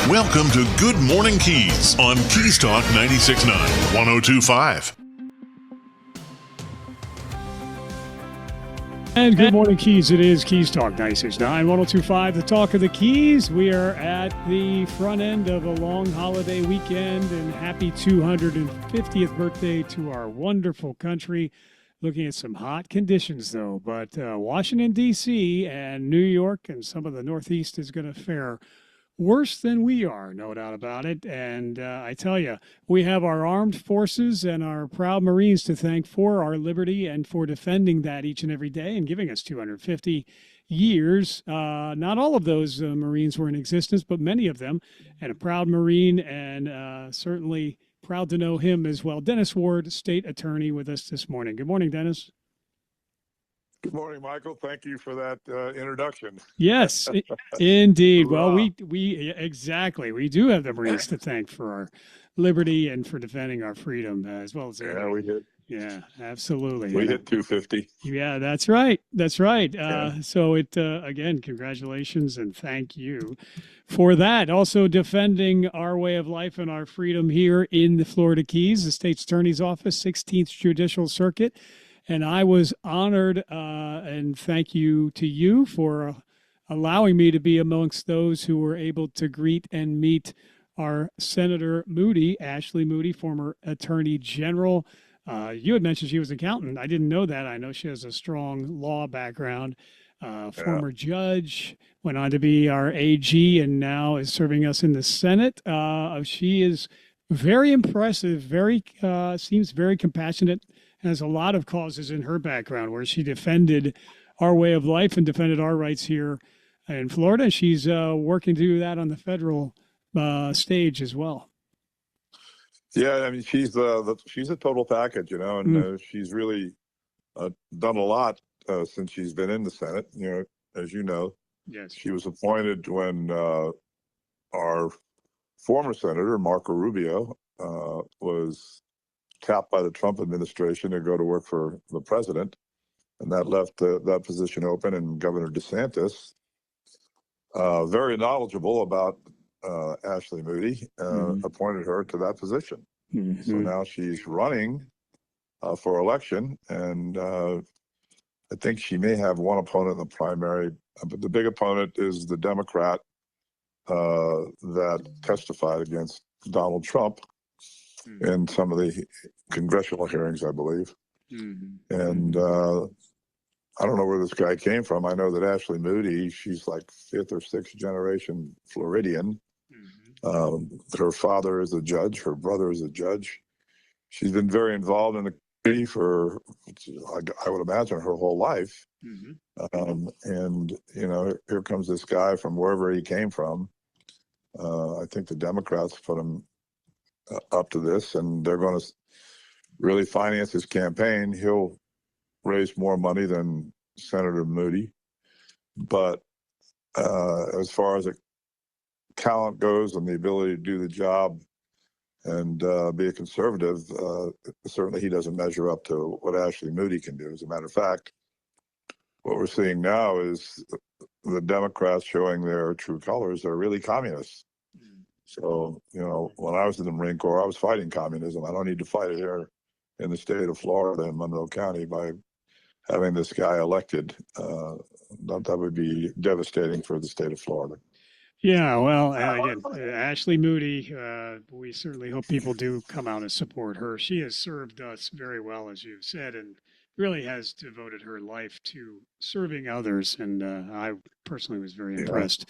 Welcome to Good Morning Keys on Keys Talk 96.9, 102.5. And good morning, Keys. It is Keys Talk 96.9, 102.5, the talk of the Keys. We are at the front end of a long holiday weekend, and happy 250th birthday to our wonderful country. Looking at some hot conditions, though, but Washington, D.C. and New York and some of the Northeast is going to fare worse than we are, no doubt about it. And I tell you, we have our armed forces and our proud Marines to thank for our liberty and for defending that each and every day and giving us 250 years. Not all of those Marines were in existence, but many of them. And a proud Marine, and certainly proud to know him as well. Dennis Ward, State Attorney, with us this morning. Good morning, Dennis. Good morning, Michael. Thank you for that introduction. Yes, indeed. Well, we exactly. We do have the Marines to thank for our liberty and for defending our freedom as well as yeah, we hit. Yeah, absolutely. We hit 250. Yeah, that's right. That's right. Yeah. So again, congratulations and thank you for that. Also defending our way of life and our freedom here in the Florida Keys, the State's Attorney's Office, 16th Judicial Circuit. And I was honored, and thank you to you for allowing me to be amongst those who were able to greet and meet our Senator Moody, Ashley Moody, former Attorney General. You had mentioned she was an accountant. I didn't know that. I know she has a strong law background. Former judge, went on to be our AG, and now is serving us in the Senate. She is very impressive, seems very compassionate, has a lot of causes in her background where she defended our way of life and defended our rights here in Florida. She's working to do that on the federal stage as well. Yeah, I mean, she's a total package, and she's really done a lot since she's been in the Senate. As you know, yes, she was appointed when our former Senator Marco Rubio was tapped by the Trump administration to go to work for the president, and that left that position open. And Governor DeSantis, very knowledgeable about Ashley Moody, appointed her to that position. Mm-hmm. So now she's running for election, and I think she may have one opponent in the primary, but the big opponent is the Democrat that testified against Donald Trump in some of the congressional hearings, I believe. Mm-hmm. And I don't know where this guy came from. I know that Ashley Moody, she's like 5th or 6th generation Floridian. Mm-hmm. Her father is a judge. Her brother is a judge. She's been very involved in the community for, I would imagine, her whole life. Mm-hmm. And, here comes this guy from wherever he came from. I think the Democrats put him up to this, and they're going to really finance his campaign. He'll raise more money than Senator Moody. But as far as talent goes and the ability to do the job and be a conservative, certainly he doesn't measure up to what Ashley Moody can do. As a matter of fact, what we're seeing now is the Democrats showing their true colors. They're really communists. So, when I was in the Marine Corps, I was fighting communism. I don't need to fight it here in the state of Florida in Monroe County by having this guy elected. That would be devastating for the state of Florida. Yeah, well, again, Ashley Moody, we certainly hope people do come out and support her. She has served us very well, as you've said, and really has devoted her life to serving others. And I personally was very impressed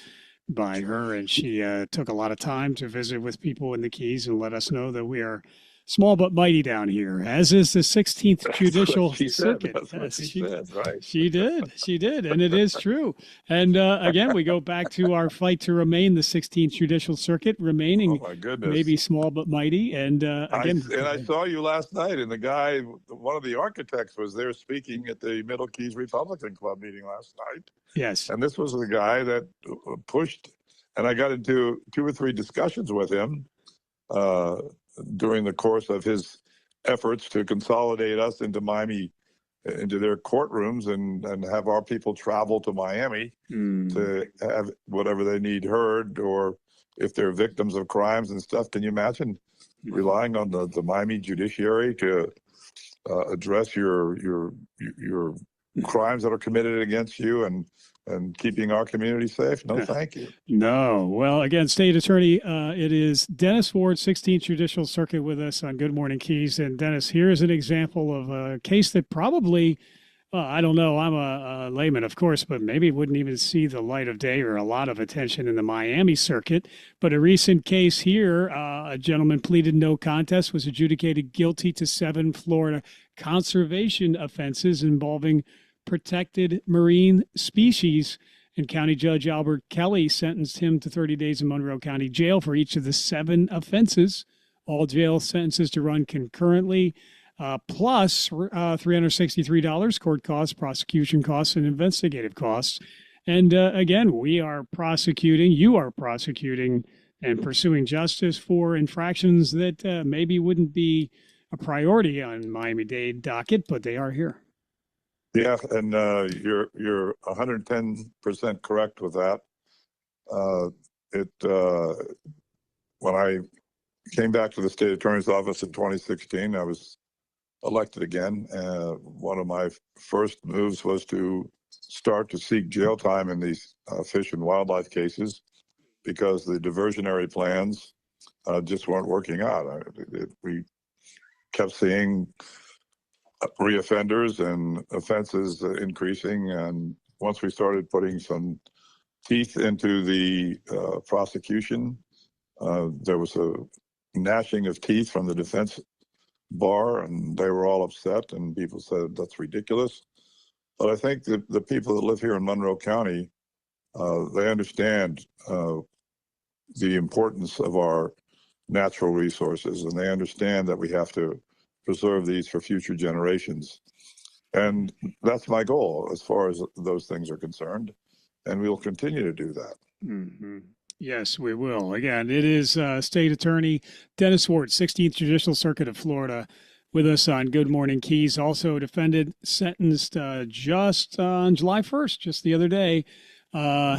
by her. And she took a lot of time to visit with people in the Keys and let us know that we are small but mighty down here, as is the 16th Judicial Circuit. That's what she said, right? She did, and it is true. And again, we go back to our fight to remain the 16th Judicial Circuit, remaining maybe small but mighty. And again, I saw you last night, and the guy, one of the architects, was there speaking at the Middle Keys Republican Club meeting last night. Yes, and this was the guy that pushed, and I got into 2 or 3 discussions with him during the course of his efforts to consolidate us into Miami, into their courtrooms, and have our people travel to Miami to have whatever they need heard or if they're victims of crimes and stuff. Can you imagine relying on the Miami judiciary to address your crimes that are committed against you and keeping our community safe? No, thank you. No. Well, again, State Attorney, it is Dennis Ward, 16th Judicial Circuit, with us on Good Morning Keys. And Dennis, here's an example of a case that probably, well, I don't know, I'm a layman, of course, but maybe wouldn't even see the light of day or a lot of attention in the Miami circuit. But a recent case here, a gentleman pleaded no contest, was adjudicated guilty to 7 Florida conservation offenses involving protected marine species. And County Judge Albert Kelly sentenced him to 30 days in Monroe County Jail for each of the 7 offenses. All jail sentences to run concurrently, plus $363 court costs, prosecution costs, and investigative costs. And again, you are prosecuting and pursuing justice for infractions that maybe wouldn't be a priority on Miami-Dade docket, but they are here. Yeah, and you're 110% correct with that. When I came back to the state attorney's office in 2016, I was elected again. One of my first moves was to start to seek jail time in these fish and wildlife cases because the diversionary plans just weren't working out. We kept seeing reoffenders and offenses increasing. And once we started putting some teeth into the prosecution, there was a gnashing of teeth from the defense bar, and they were all upset, and people said that's ridiculous. But I think that the people that live here in Monroe County, they understand the importance of our natural resources, and they understand that we have to preserve these for future generations. And that's my goal as far as those things are concerned. And we'll continue to do that. Mm-hmm. Yes, we will. Again, it is State Attorney Dennis Ward, 16th Judicial Circuit of Florida, with us on Good Morning Keys. Also defended, sentenced just on July 1st, just the other day.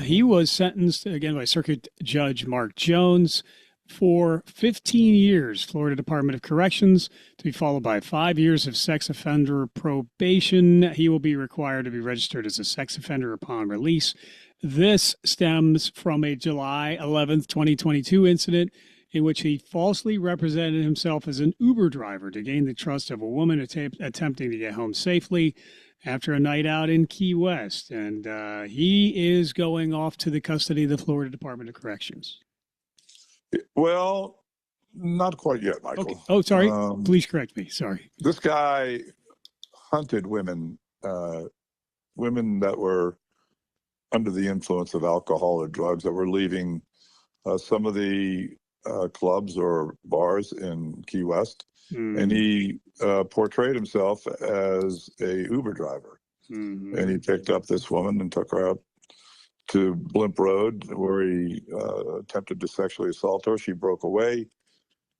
He was sentenced, again, by Circuit Judge Mark Jones for 15 years, Florida Department of Corrections, to be followed by 5 years of sex offender probation. He will be required to be registered as a sex offender upon release. This stems from a July 11th, 2022 incident in which he falsely represented himself as an Uber driver to gain the trust of a woman attempting to get home safely after a night out in Key West. And he is going off to the custody of the Florida Department of Corrections. Well, not quite yet, Michael. Okay. Oh, sorry. Please correct me. Sorry. This guy hunted women, women that were under the influence of alcohol or drugs, that were leaving some of the clubs or bars in Key West. And he portrayed himself as a Uber driver. And he picked up this woman and took her out to Blimp Road, where he attempted to sexually assault her. She broke away,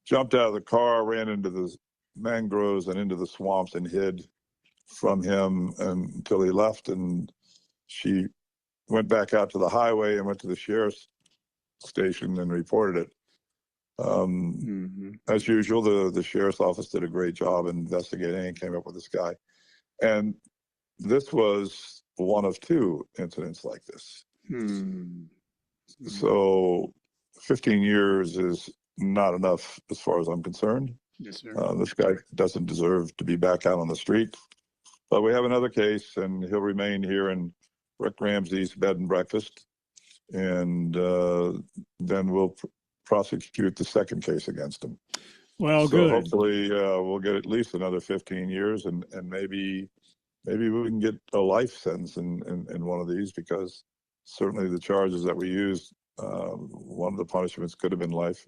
jumped out of the car, ran into the mangroves and into the swamps and hid from him until he left. And she went back out to the highway and went to the sheriff's station and reported it. As usual, the sheriff's office did a great job investigating and came up with this guy. And this was one of 2 incidents like this. So 15 years is not enough as far as I'm concerned. Yes, sir. This guy doesn't deserve to be back out on the street. But we have another case, and he'll remain here in Rick Ramsey's bed and breakfast. And then we'll prosecute the second case against him. Well, so good. Hopefully we'll get at least another 15 years, and maybe we can get a life sentence in one of these, because certainly the charges that we used, one of the punishments could have been life,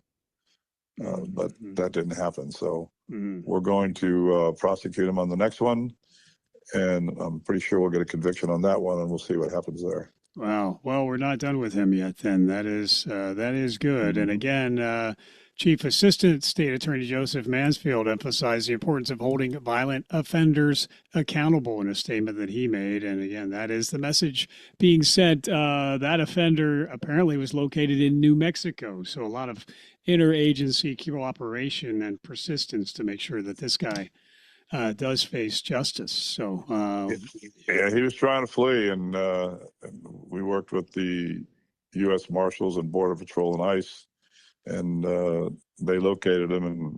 but that didn't happen. So we're going to prosecute him on the next one, and I'm pretty sure we'll get a conviction on that one, and we'll see what happens there. Wow. Well, we're not done with him yet. Then that is good. And again, Chief Assistant State Attorney Joseph Mansfield emphasized the importance of holding violent offenders accountable in a statement that he made. And again, that is the message being sent. That offender apparently was located in New Mexico, so a lot of interagency cooperation and persistence to make sure that this guy does face justice. So, Yeah, he was trying to flee, and we worked with the U.S. Marshals and Border Patrol and ICE, and they located him,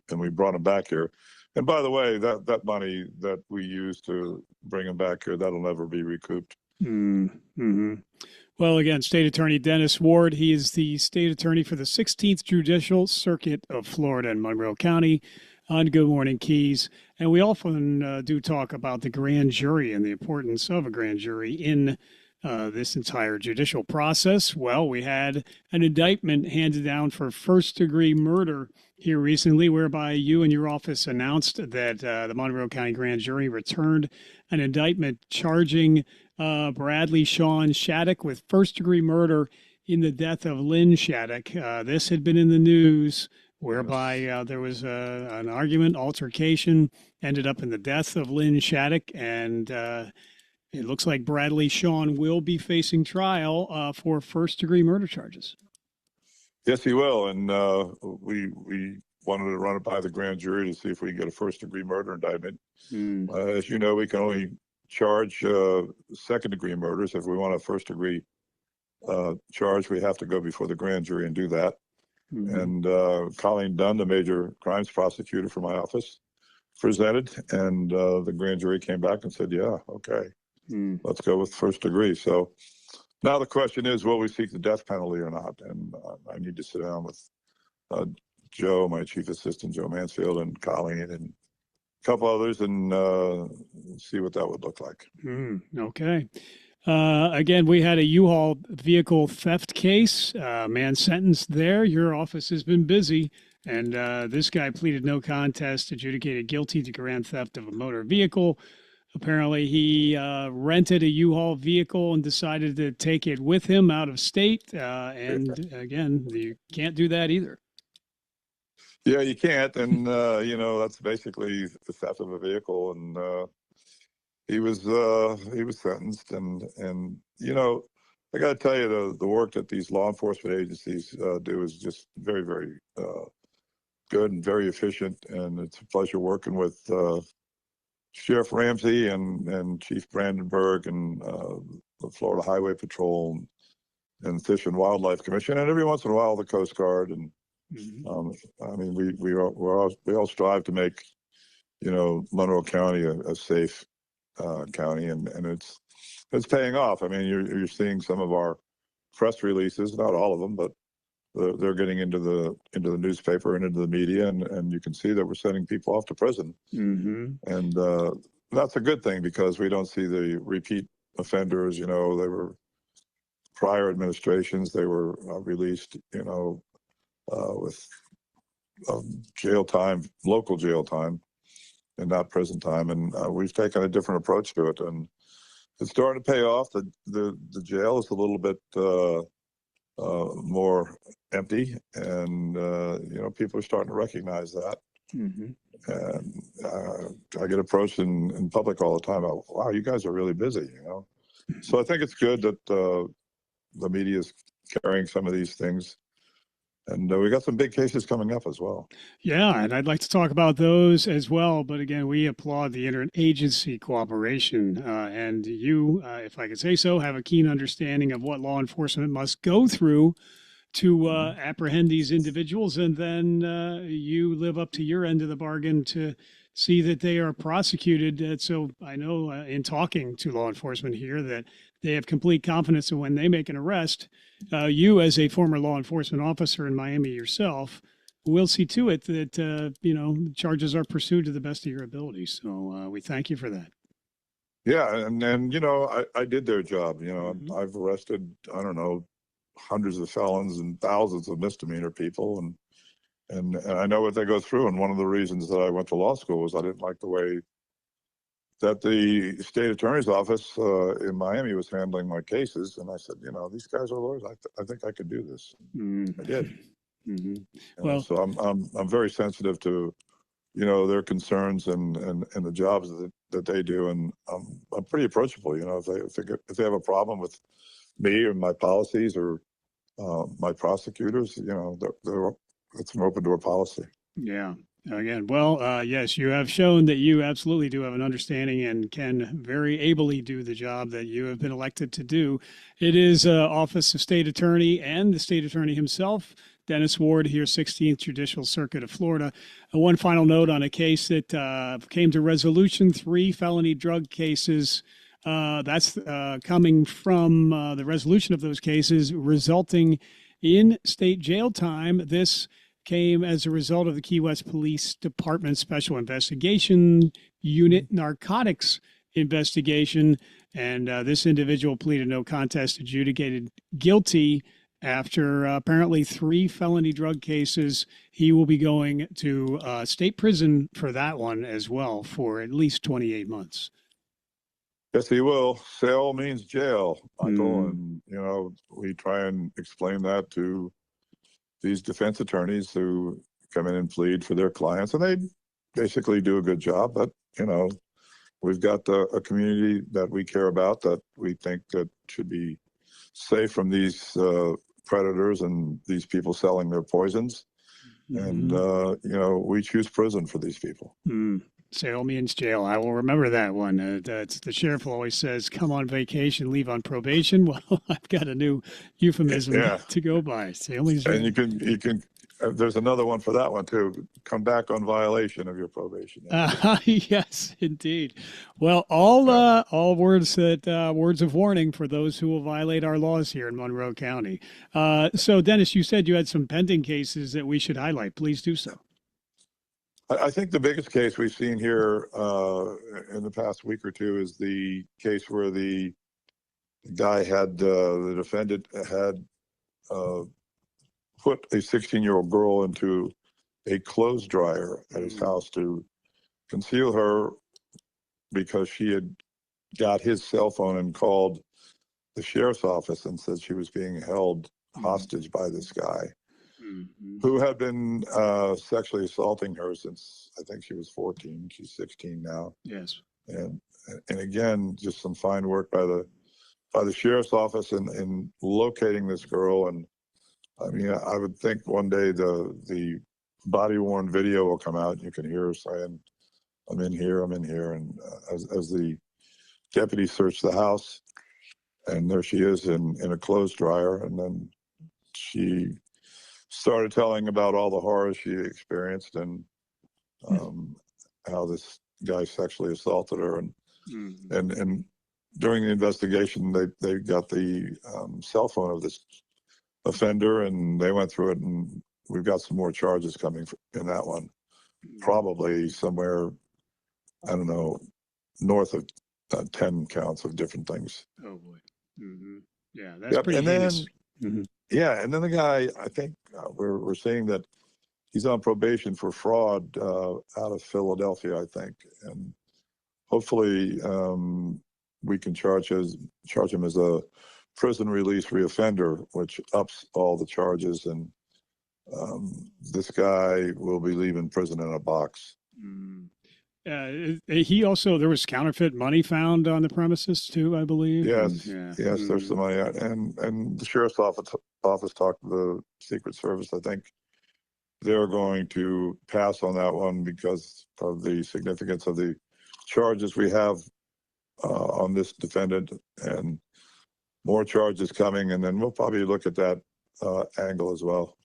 and we brought him back here. And by the way, that money that we used to bring him back here, that'll never be recouped. mm-hmm. Well, again, State Attorney Dennis Ward, he is the state attorney for the 16th Judicial Circuit of Florida and Monroe County on Good Morning Keys. And we often do talk about the grand jury and the importance of a grand jury in this entire judicial process. Well, we had an indictment handed down for first-degree murder here recently, whereby you and your office announced that the Monroe County grand jury returned an indictment charging Bradley Sean Shattuck with first-degree murder in the death of Lynn Shattuck. This had been in the news, whereby there was an argument, altercation, ended up in the death of Lynn Shattuck, and it looks like Bradley Sean will be facing trial for first-degree murder charges. Yes, he will, and we wanted to run it by the grand jury to see if we can get a first-degree murder indictment. As you know, we can only charge second-degree murders. If we want a first-degree charge, we have to go before the grand jury and do that. And Colleen Dunn, the major crimes prosecutor for my office, presented, and the grand jury came back and said, yeah, okay, let's go with first degree. So now the question is, will we seek the death penalty or not? And I need to sit down with Joe, my chief assistant, Joe Mansfield, and Colleen, and a couple others, and see what that would look like. Okay. Again, we had a U-Haul vehicle theft case, man sentenced there. Your office has been busy, and this guy pleaded no contest, adjudicated guilty to grand theft of a motor vehicle. Apparently, he rented a U-Haul vehicle and decided to take it with him out of state. And again, you can't do that either. Yeah, you can't. And, that's basically the theft of a vehicle. And he was sentenced. And I got to tell you, the work that these law enforcement agencies do is just very, very good and very efficient. And it's a pleasure working with Sheriff Ramsey and Chief Brandenburg and the Florida Highway Patrol and Fish and Wildlife Commission, and every once in a while the Coast Guard. And I mean, we all strive to make Monroe County a safe county, and it's paying off. I mean, you're seeing some of our press releases, not all of them, but they're getting into the newspaper and into the media, and you can see that we're sending people off to prison. And that's a good thing, because we don't see the repeat offenders. They were prior administrations, they were released with jail time, local jail time, and not prison time. And we've taken a different approach to it, and it's starting to pay off. The jail is a little bit more empty, and people are starting to recognize that. And I get approached in public all the time about, wow, you guys are really busy. So I think it's good that the media is carrying some of these things. And we got some big cases coming up as well. Yeah, and I'd like to talk about those as well. But again, we applaud the interagency cooperation. And you, if I could say so, have a keen understanding of what law enforcement must go through to apprehend these individuals. And then you live up to your end of the bargain to see that they are prosecuted. So I know in talking to law enforcement here that they have complete confidence that when they make an arrest, you as a former law enforcement officer in Miami yourself will see to it that, charges are pursued to the best of your ability. So we thank you for that. Yeah. And I did their job. I've arrested, I don't know, hundreds of felons and thousands of misdemeanor people. And I know what they go through. And one of the reasons that I went to law school was I didn't like the way that the state attorney's office in Miami was handling my cases, and I said, these guys are lawyers. I think I could do this. I did. Mm-hmm. Well, so I'm very sensitive to their concerns and the jobs that they do, and I'm pretty approachable. If they have a problem with me or my policies or my prosecutors, it's an open door policy. Yeah. Again, well, yes, you have shown that you absolutely do have an understanding and can very ably do the job that you have been elected to do. It is Office of State Attorney and the State Attorney himself, Dennis Ward, here, 16th Judicial Circuit of Florida. One final note on a case that came to resolution, 3 felony drug cases. That's coming from the resolution of those cases resulting in state jail time. This came as a result of the Key West Police Department Special Investigation Unit narcotics investigation. And this individual pleaded no contest, adjudicated guilty after apparently 3 felony drug cases. He will be going to state prison for that one as well for at least 28 months. Yes, he will. Cell means jail, Michael. And, we try and explain that to these defense attorneys who come in and plead for their clients, and they basically do a good job. But, we've got a community that we care about, that we think that should be safe from these predators and these people selling their poisons. And, we choose prison for these people. Sale means jail. I will remember that one. That's the sheriff always says, come on vacation, leave on probation. Well, I've got a new euphemism to go by. Sale means jail. And you can there's another one for that one too. Come back on violation of your probation. Yes, indeed. Well, all words of warning for those who will violate our laws here in Monroe County. So Dennis, you said you had some pending cases that we should highlight. Please do so. I think the biggest case we've seen here in the past week or two is the case where the defendant had put a 16-year-old girl into a clothes dryer at his house to conceal her, because she had got his cell phone and called the sheriff's office and said she was being held hostage by this guy who had been sexually assaulting her since I think she was 14. She's 16 now. Yes. And again, just some fine work by the sheriff's office in locating this girl. And I mean, I would think one day the body worn video will come out and you can hear her saying, I'm in here. And as the deputy searched the house, and there she is in a clothes dryer. And then she started telling about all the horrors she experienced and how this guy sexually assaulted her. And during the investigation, they got the cell phone of this offender, and they went through it, and we've got some more charges coming in that one. Probably somewhere, I don't know, north of 10 counts of different things. Oh boy. Yeah, that's pretty heinous. Yeah, and then the guy, I think we're seeing that he's on probation for fraud out of Philadelphia, I think, and hopefully we can charge him as a prison release reoffender, which ups all the charges, and this guy will be leaving prison in a box. He also, there was counterfeit money found on the premises too, I believe. Yes, yes, there's some money, and the sheriff's office talked to the Secret Service. I think they're going to pass on that one because of the significance of the charges we have on this defendant, and more charges coming, and then we'll probably look at that angle as well.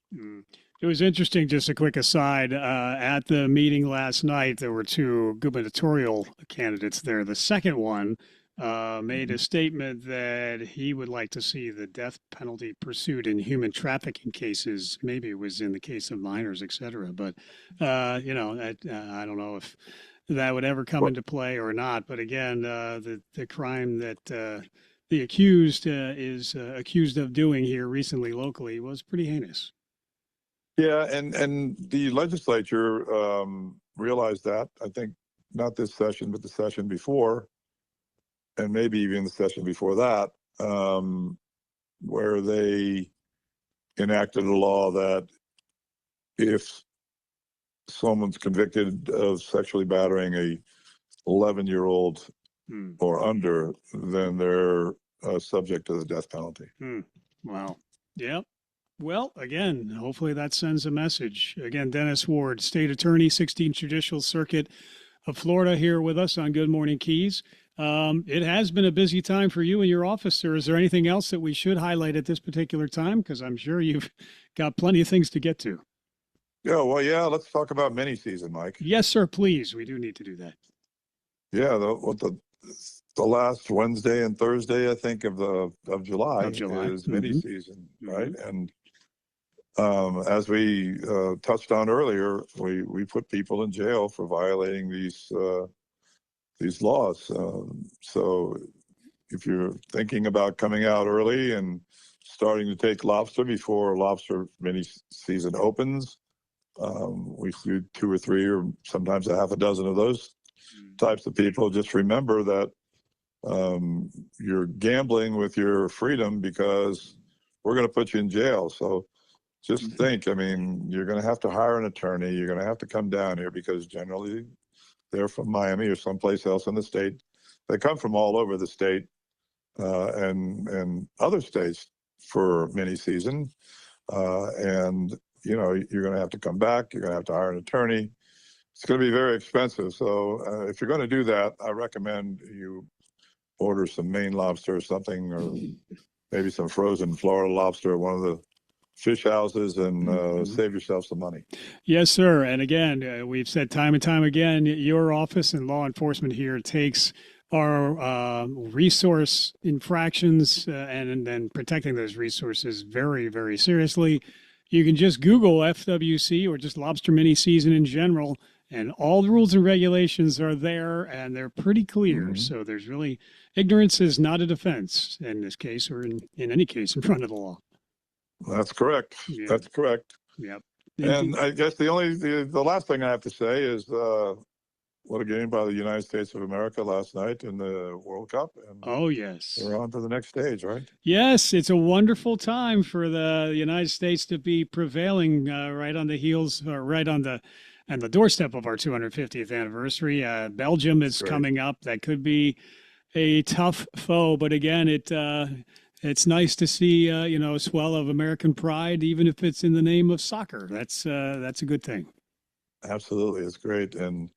It was interesting, just a quick aside, at the meeting last night, there were 2 gubernatorial candidates there. The second one made a statement that he would like to see the death penalty pursued in human trafficking cases. Maybe it was in the case of minors, et cetera. But, I don't know if that would ever come into play or not. But again, the crime that the accused is accused of doing here recently locally was pretty heinous. Yeah, and the legislature realized that. I think not this session, but the session before, and maybe even the session before that, where they enacted a law that if someone's convicted of sexually battering a 11-year-old or under, then they're subject to the death penalty. Wow. Yep. Well, again, hopefully that sends a message. Again, Dennis Ward, State Attorney, 16th Judicial Circuit of Florida, here with us on Good Morning Keys. It has been a busy time for you and your office, sir. Is there anything else that we should highlight at this particular time? Because I'm sure you've got plenty of things to get to. Yeah, well, let's talk about mini season, Mike. Yes, sir, please. We do need to do that. Yeah, the last Wednesday and Thursday, I think, of July is mini season, right? And as we touched on earlier, we put people in jail for violating these laws. So if you're thinking about coming out early and starting to take lobster before lobster mini season opens, we do 2 or 3 or sometimes a half a dozen of those types of people. Just remember that you're gambling with your freedom, because we're going to put you in jail. So just think, I mean, you're going to have to hire an attorney. You're going to have to come down here, because generally they're from Miami or someplace else in the state. They come from all over the state and other states for mini season. And, you're going to have to come back. You're going to have to hire an attorney. It's going to be very expensive. So if you're going to do that, I recommend you order some Maine lobster or something, or maybe some frozen Florida lobster at one of the fish houses, and save yourself some money. Yes, sir. And again, we've said time and time again, your office and law enforcement here takes our resource infractions and then protecting those resources very, very seriously. You can just Google FWC or just lobster mini season in general, and all the rules and regulations are there, and they're pretty clear. So there's really, ignorance is not a defense in this case, or in any case in front of the law. That's correct. Yeah. That's correct. Yep. And I guess the last thing I have to say is what a game by the United States of America last night in the World Cup. And oh, yes. We're on to the next stage, right? Yes, it's a wonderful time for the United States to be prevailing right on the heels, or right on the doorstep of our 250th anniversary. Belgium is coming up. That could be a tough foe, but again, it's nice to see a swell of American pride, even if it's in the name of soccer. That's a good thing. Absolutely, it's great. And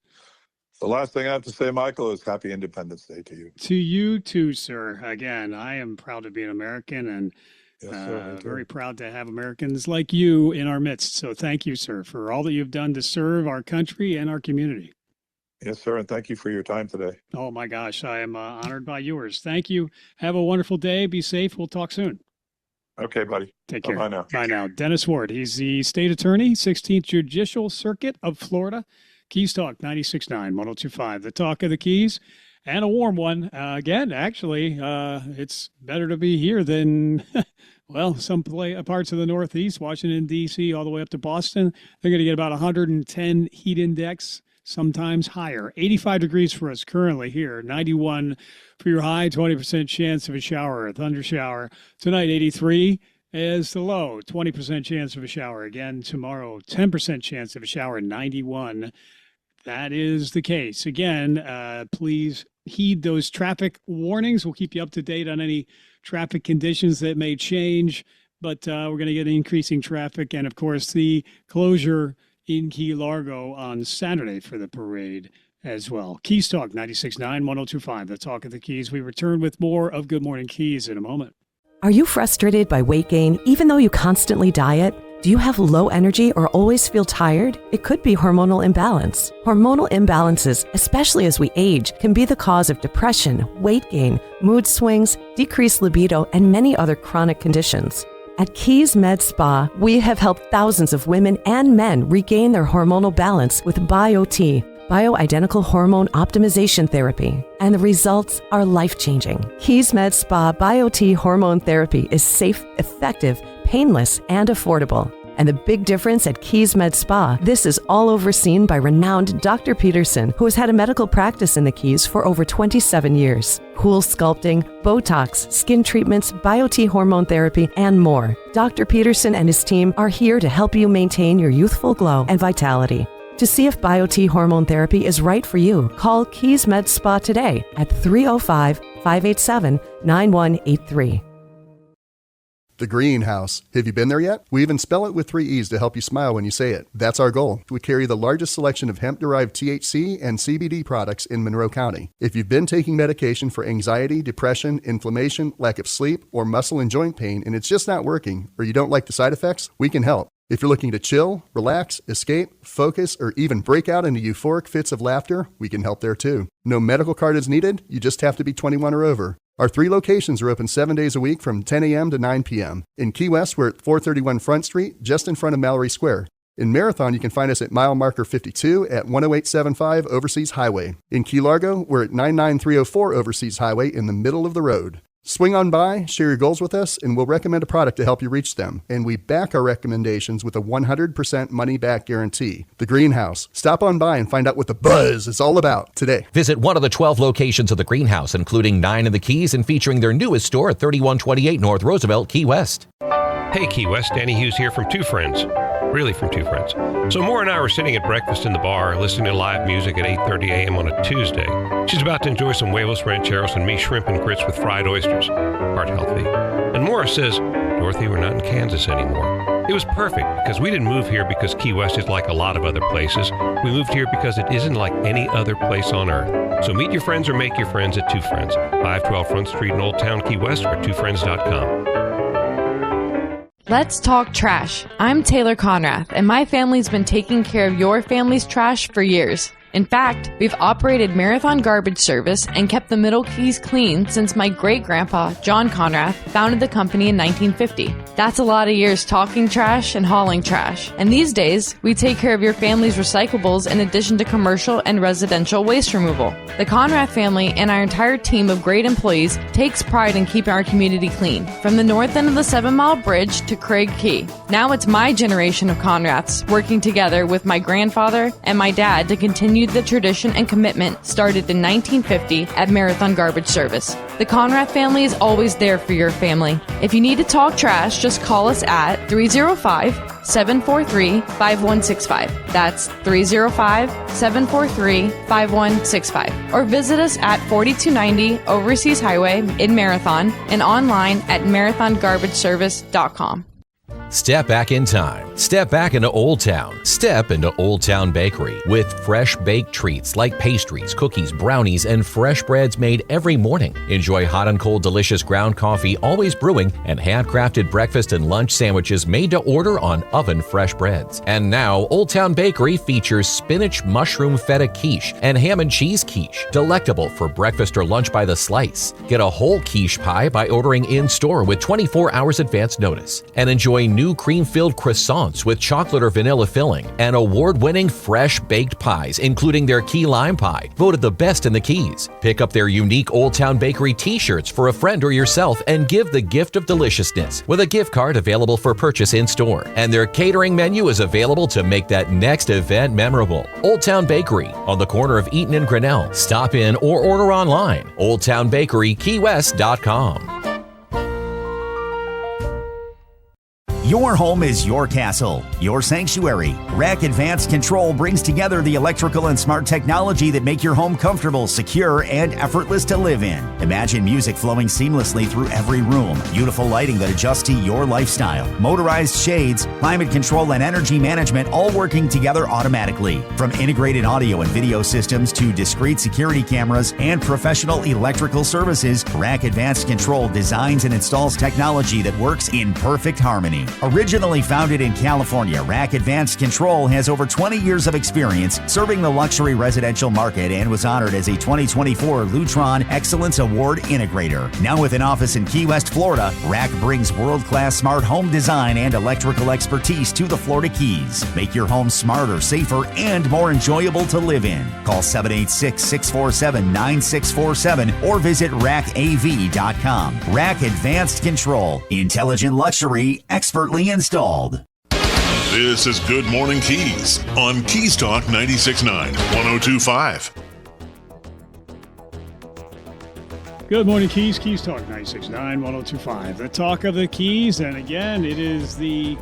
the last thing I have to say, Michael, is Happy Independence Day to you. To you too, sir. Again, I am proud to be an American, and yes, sir, very proud to have Americans like you in our midst. So thank you, sir, for all that you've done to serve our country and our community. Yes, sir, and thank you for your time today. Oh, my gosh, I am honored by yours. Thank you. Have a wonderful day. Be safe. We'll talk soon. Okay, buddy. Take care. Bye now. Bye now. Dennis Ward. He's the State Attorney, 16th Judicial Circuit of Florida. Keys Talk 96.9, 102.5, the talk of the Keys, and a warm one. Again, actually, it's better to be here than, well, some parts of the Northeast, Washington, D.C., all the way up to Boston. They're going to get about 110 heat index, sometimes higher. 85 degrees for us currently here, 91 for your high, 20% chance of a shower, a thunder shower. Tonight, 83 is the low, 20% chance of a shower. Again, tomorrow, 10% chance of a shower, 91. That is the case. Again, please heed those traffic warnings. We'll keep you up to date on any traffic conditions that may change, but we're going to get increasing traffic. And, of course, the closure in Key Largo on Saturday for the parade as well. Keys Talk 96.9, 102.5, the talk of the Keys. We return with more of Good Morning Keys in a moment. Are you frustrated by weight gain even though you constantly diet? Do you have low energy or always feel tired? It could be hormonal imbalance. Hormonal imbalances, especially as we age, can be the cause of depression, weight gain, mood swings, decreased libido, and many other chronic conditions. At Keys Med Spa, we have helped thousands of women and men regain their hormonal balance with BioT, bioidentical hormone optimization therapy, and the results are life-changing. Keys Med Spa BioT hormone therapy is safe, effective, painless, and affordable. And the big difference at Keys Med Spa, this is all overseen by renowned Dr. Peterson, who has had a medical practice in the Keys for over 27 years. Cool sculpting, Botox, skin treatments, BioT hormone therapy, and more. Dr. Peterson and his team are here to help you maintain your youthful glow and vitality. To see if BioT hormone therapy is right for you, call Keys Med Spa today at 305-587-9183. The Greenhouse. Have you been there yet? We even spell it with 3 E's to help you smile when you say it. That's our goal. We carry the largest selection of hemp-derived THC and CBD products in Monroe County. If you've been taking medication for anxiety, depression, inflammation, lack of sleep, or muscle and joint pain and it's just not working, or you don't like the side effects, we can help. If you're looking to chill, relax, escape, focus, or even break out into euphoric fits of laughter, we can help there too. No medical card is needed. You just have to be 21 or over. Our 3 locations are open 7 days a week from 10 a.m. to 9 p.m. In Key West, we're at 431 Front Street, just in front of Mallory Square. In Marathon, you can find us at mile marker 52 at 10875 Overseas Highway. In Key Largo, we're at 99304 Overseas Highway in the middle of the road. Swing on by, share your goals with us, and we'll recommend a product to help you reach them. And we back our recommendations with a 100% money-back guarantee. The Greenhouse. Stop on by and find out what the buzz is all about today. Visit one of the 12 locations of the Greenhouse, including 9 in the Keys and featuring their newest store at 3128 North Roosevelt, Key West. Hey, Key West, Danny Hughes here from Two Friends. Really from Two Friends. So Maura and I were sitting at breakfast in the bar listening to live music at 8:30 a.m. on a Tuesday. She's about to enjoy some huevos rancheros and me shrimp and grits with fried oysters. Heart healthy. And Maura says, Dorothy, we're not in Kansas anymore. It was perfect because we didn't move here because Key West is like a lot of other places. We moved here because it isn't like any other place on earth. So meet your friends or make your friends at Two Friends, 512 Front Street in Old Town Key West or twofriends.com. Let's talk trash. I'm Taylor Conrath, and my family's been taking care of your family's trash for years. In fact, we've operated Marathon Garbage Service and kept the Middle Keys clean since my great-grandpa, John Conrath, founded the company in 1950. That's a lot of years talking trash and hauling trash. And these days, we take care of your family's recyclables in addition to commercial and residential waste removal. The Conrath family and our entire team of great employees takes pride in keeping our community clean, from the north end of the 7 Mile Bridge to Craig Key. Now it's my generation of Conraths working together with my grandfather and my dad to continue the tradition and commitment started in 1950 at Marathon Garbage Service. The Conrath family is always there for your family. If you need to talk trash, just call us at 305-743-5165. That's 305-743-5165. Or visit us at 4290 Overseas Highway in Marathon and online at marathongarbageservice.com. Step back in time. Step back into Old Town. Step into Old Town Bakery with fresh baked treats like pastries, cookies, brownies, and fresh breads made every morning. Enjoy hot and cold delicious ground coffee always brewing and handcrafted breakfast and lunch sandwiches made to order on oven fresh breads. And now Old Town Bakery features spinach mushroom feta quiche and ham and cheese quiche, delectable for breakfast or lunch by the slice. Get a whole quiche pie by ordering in-store with 24 hours advance notice. And enjoy new cream-filled croissants with chocolate or vanilla filling and award-winning fresh baked pies, including their key lime pie, voted the best in the Keys. Pick up their unique Old Town Bakery t-shirts for a friend or yourself and give the gift of deliciousness with a gift card available for purchase in-store. And their catering menu is available to make that next event memorable. Old Town Bakery on the corner of Eaton and Grinnell. Stop in or order online. OldTownBakeryKeyWest.com. Your home is your castle, your sanctuary. Rack Advanced Control brings together the electrical and smart technology that make your home comfortable, secure, and effortless to live in. Imagine music flowing seamlessly through every room, beautiful lighting that adjusts to your lifestyle, motorized shades, climate control, and energy management all working together automatically. From integrated audio and video systems to discrete security cameras and professional electrical services, Rack Advanced Control designs and installs technology that works in perfect harmony. Originally founded in California, Rack Advanced Control has over 20 years of experience serving the luxury residential market and was honored as a 2024 Lutron Excellence Award Integrator. Now with an office in Key West, Florida, Rack brings world-class smart home design and electrical expertise to the Florida Keys. Make your home smarter, safer, and more enjoyable to live in. Call 786-647-9647 or visit rackav.com. Rack Advanced Control. Intelligent luxury, expertly installed. This is Good Morning Keys on Keys Talk 96.9, 102.5. Good morning, Keys. Keys Talk 96.9, 102.5. The talk of the Keys. And again, it is the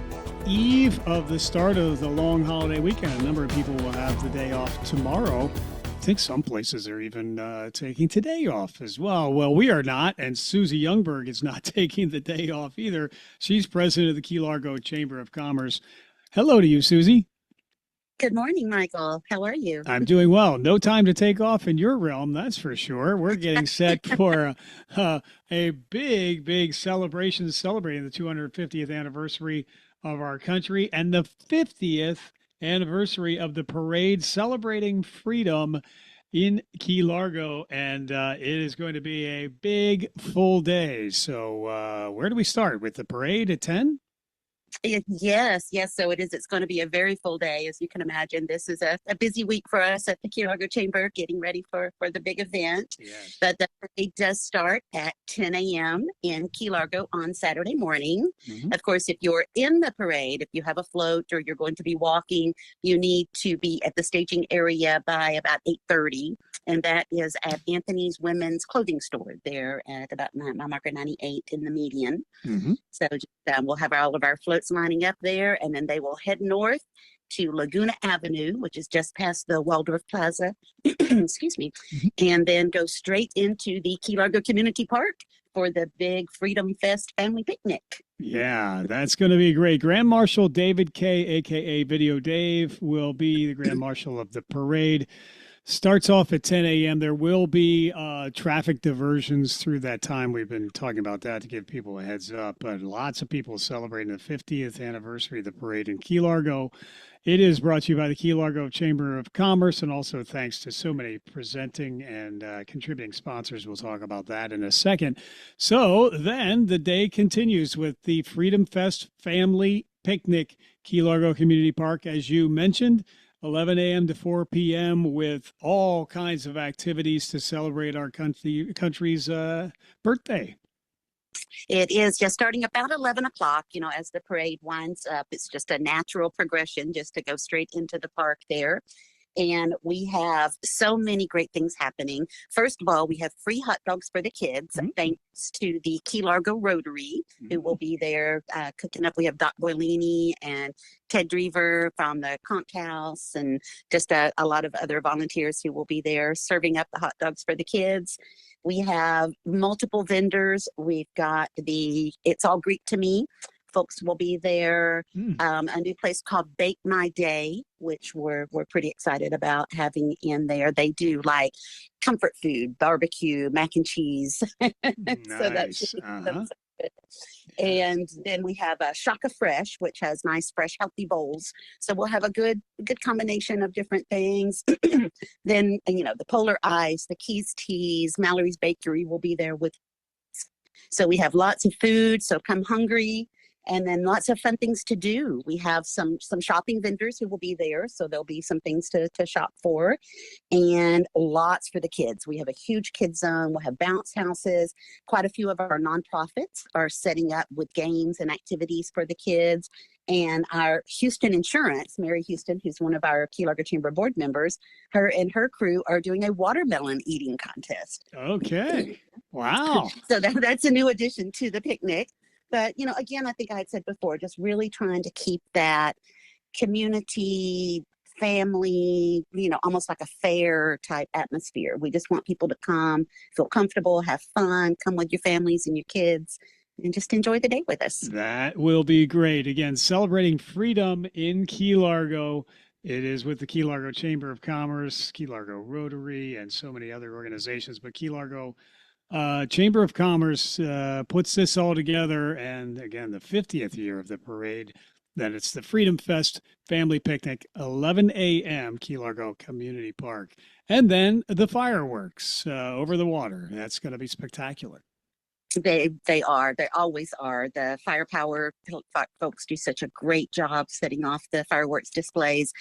eve of the start of the long holiday weekend. A number of people will have the day off tomorrow. I think some places are even taking today off as well. Well, we are not, and Susie Youngberg is not taking the day off either. She's president of the Key Largo Chamber of Commerce. Hello to you, Susie. Good morning, Michael. How are you? I'm doing well. No time to take off in your realm, that's for sure. We're getting set for a big celebration celebrating the 250th anniversary of our country and the 50th anniversary of the parade celebrating freedom in Key Largo. And it is going to be a big, full day. So where do we start? With the parade at 10? Yes. So it is. It's going to be a very full day. As you can imagine, this is a busy week for us at the Key Largo Chamber, getting ready for the big event. Yes. But the parade does start at 10 a.m. in Key Largo on Saturday morning. Mhm. Of course, if you're in the parade, if you have a float or you're going to be walking, you need to be at the staging area by about 8:30. And that is at Anthony's Women's Clothing Store there at about mile marker 98 in the median. Mm-hmm. So we'll have all of our floats lining up there, and then they will head north to Laguna Avenue, which is just past the Waldorf Plaza, excuse me, and then go straight into the Key Largo Community Park for the big Freedom Fest family picnic. Yeah, that's going to be great. Grand Marshal David Kay, a.k.a. Video Dave, will be the Grand Marshal of the parade. Starts off at 10 a.m. There will be traffic diversions through that time. We've been talking about that to give people a heads up. But lots of people celebrating the 50th anniversary of the parade in Key Largo. It is brought to you by the Key Largo Chamber of Commerce, and also thanks to so many presenting and contributing sponsors. We'll talk about that in a second. So then the day continues with the Freedom Fest Family Picnic, Key Largo Community Park, as you mentioned. 11 a.m. to 4 p.m. with all kinds of activities to celebrate our country's birthday. It is just starting about 11 o'clock, as the parade winds up. It's just a natural progression just to go straight into the park there. And we have so many great things happening. First of all, we have free hot dogs for the kids, thanks to the Key Largo Rotary, who will be there cooking up. We have Doc Boilini and Ted Drever from the Conch House, and just a lot of other volunteers who will be there serving up the hot dogs for the kids. We have multiple vendors. We've got It's All Greek to Me. Folks will be there. A new place called Bake My Day, which we're pretty excited about having in there. They do like comfort food, barbecue, mac and cheese. Nice. So that's good. And then we have Shaka Fresh, which has nice, fresh, healthy bowls. So we'll have a good combination of different things. Then, the Polar Ice, the Keys Teas, Mallory's Bakery will be there with. So we have lots of food. So come hungry. And then lots of fun things to do. We have some shopping vendors who will be there, so there'll be some things to shop for, and lots for the kids. We have a huge kids zone. We'll have bounce houses. Quite a few of our nonprofits are setting up with games and activities for the kids. And our Houston Insurance, Mary Houston, who's one of our Key Largo Chamber board members, her and her crew are doing a watermelon eating contest. Okay. Wow. So that's a new addition to the picnic. But, again, I think I had said before, just really trying to keep that community, family, almost like a fair type atmosphere. We just want people to come, feel comfortable, have fun, come with your families and your kids, and just enjoy the day with us. That will be great. Again, celebrating freedom in Key Largo. It is with the Key Largo Chamber of Commerce, Key Largo Rotary, and so many other organizations. But Key Largo Chamber of Commerce puts this all together, and again, the 50th year of the parade. Then it's the Freedom Fest Family Picnic, 11 a.m., Key Largo Community Park. And then the fireworks over the water. That's going to be spectacular. They are. They always are. The firepower folks do such a great job setting off the fireworks displays.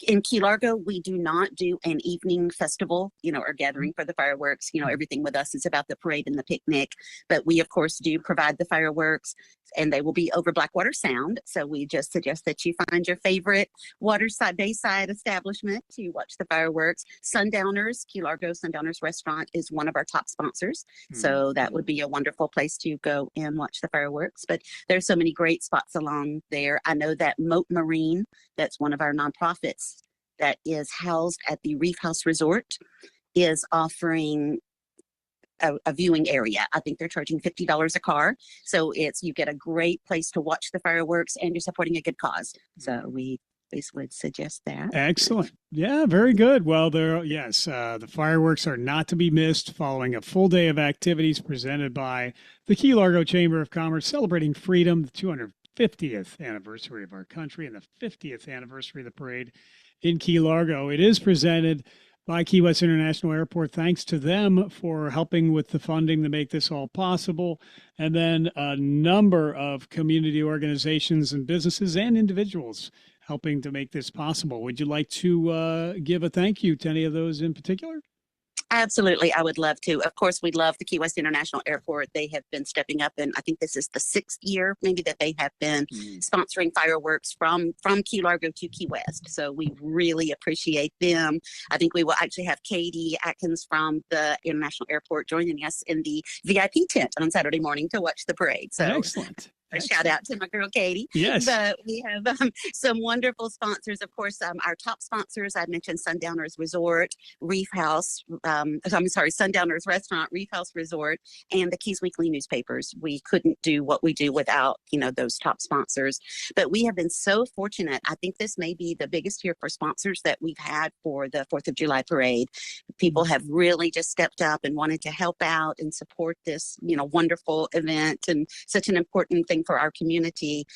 In Key Largo, we do not do an evening festival, or gathering for the fireworks. Everything with us is about the parade and the picnic. But we, of course, do provide the fireworks, and they will be over Blackwater Sound. So we just suggest that you find your favorite waterside, bayside establishment to watch the fireworks. Sundowners, Key Largo Sundowners Restaurant is one of our top sponsors. So that would be a wonderful place to go and watch the fireworks. But there's so many great spots along there. I know that Moat Marine, that's one of our nonprofits that is housed at the Reef House Resort, is offering a viewing area. I think they're charging $50 a car. So you get a great place to watch the fireworks, and you're supporting a good cause. So we would suggest that. Excellent. Yeah, very good. Well, the fireworks are not to be missed following a full day of activities presented by the Key Largo Chamber of Commerce, celebrating freedom, the 250th anniversary of our country and the 50th anniversary of the parade in Key Largo. It is presented by Key West International Airport. Thanks to them for helping with the funding to make this all possible. And then a number of community organizations and businesses and individuals helping to make this possible. Would you like to give a thank you to any of those in particular? Absolutely. I would love to. Of course, we love the Key West International Airport. They have been stepping up, and I think this is the 6th year maybe that they have been sponsoring fireworks from Key Largo to Key West. So we really appreciate them. I think we will actually have Katie Atkins from the International Airport joining us in the VIP tent on Saturday morning to watch the parade. So excellent. A shout out to my girl Katie. Yes. But we have some wonderful sponsors. Of course, our top sponsors, I mentioned Sundowners Resort, Sundowners Restaurant, Reef House Resort, and the Keys Weekly newspapers. We couldn't do what we do without, those top sponsors. But we have been so fortunate. I think this may be the biggest year for sponsors that we've had for the 4th of July parade. People have really just stepped up and wanted to help out and support this, wonderful event and such an important thing for our community.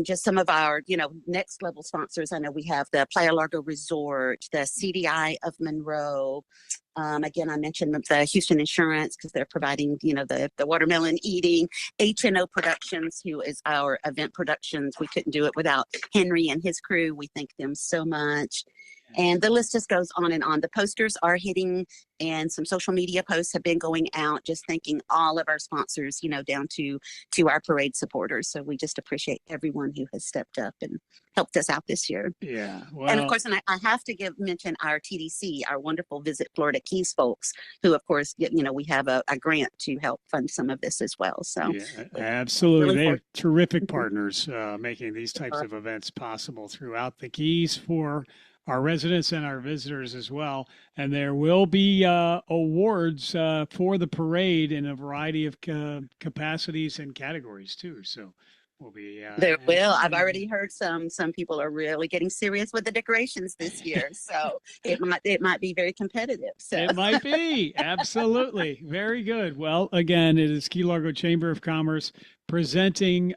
Just some of our, next level sponsors. I know we have the Playa Largo Resort, the CDI of Monroe. Again, I mentioned the Houston Insurance because they're providing, the watermelon eating. H&O Productions, who is our event productions. We couldn't do it without Henry and his crew. We thank them so much. And the list just goes on and on. The posters are hitting, and some social media posts have been going out, just thanking all of our sponsors, down to our parade supporters. So we just appreciate everyone who has stepped up and helped us out this year. Yeah. Well, and of course, I have to mention our TDC, our wonderful Visit Florida Keys folks, who of course, we have a grant to help fund some of this as well. So yeah, absolutely. Really They're terrific partners making these types of events possible throughout the Keys for our residents and our visitors as well. And there will be awards for the parade in a variety of capacities and categories too. So we'll be there will. I've already heard some people are really getting serious with the decorations this year. So it might be very competitive. So it might be. Absolutely. Very good. Well, again, it is Key Largo Chamber of Commerce presenting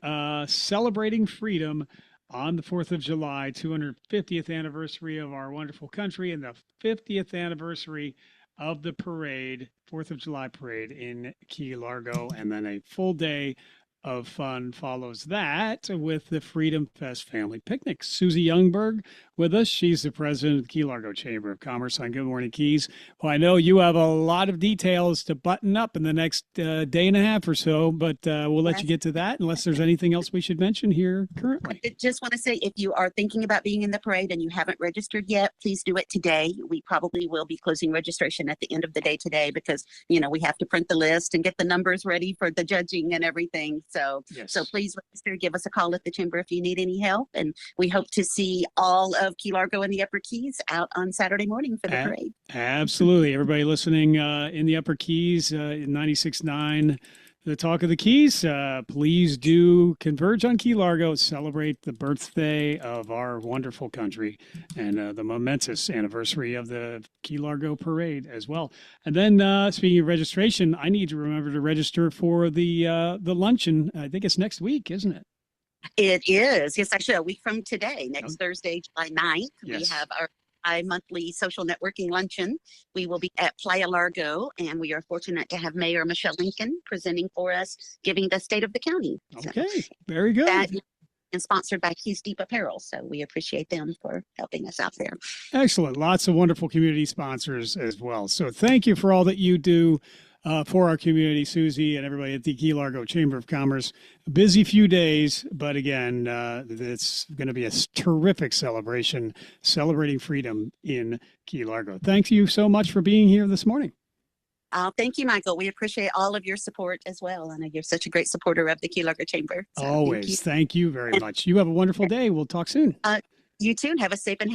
Celebrating Freedom on the 4th of July, 250th anniversary of our wonderful country and the 50th anniversary of the parade, 4th of July parade in Key Largo. And then a full day of fun follows that with the Freedom Fest Family Picnic. Susie Youngberg with us. She's the president of the Key Largo Chamber of Commerce on Good Morning Keys. Well, I know you have a lot of details to button up in the next day and a half or so, but we'll let you get to that unless there's anything else we should mention here currently. I just want to say, if you are thinking about being in the parade and you haven't registered yet, please do it today. We probably will be closing registration at the end of the day today because, we have to print the list and get the numbers ready for the judging and everything. So please register, give us a call at the Chamber if you need any help. And we hope to see all of Key Largo and the Upper Keys out on Saturday morning for the parade. Absolutely. Everybody listening in the Upper Keys, 96.9, the Talk of the Keys, please do converge on Key Largo, celebrate the birthday of our wonderful country and the momentous anniversary of the Key Largo Parade as well. And then speaking of registration, I need to remember to register for the luncheon. I think it's next week, isn't it? It is. Yes, actually a week from today, next Thursday, July 9th, we have bi-monthly social networking luncheon. We will be at Playa Largo, and we are fortunate to have Mayor Michelle Lincoln presenting for us, giving the state of the county. Okay, very good. That is sponsored by Keys Deep Apparel, so we appreciate them for helping us out there. Excellent. Lots of wonderful community sponsors as well. So thank you for all that you do for our community, Susie, and everybody at the Key Largo Chamber of Commerce. A busy few days, but again, it's going to be a terrific celebration, celebrating freedom in Key Largo. Thank you so much for being here this morning. Thank you, Michael. We appreciate all of your support as well. I know you're such a great supporter of the Key Largo Chamber. So Always. Thank you very much. You have a wonderful day. We'll talk soon. You too. Have a safe and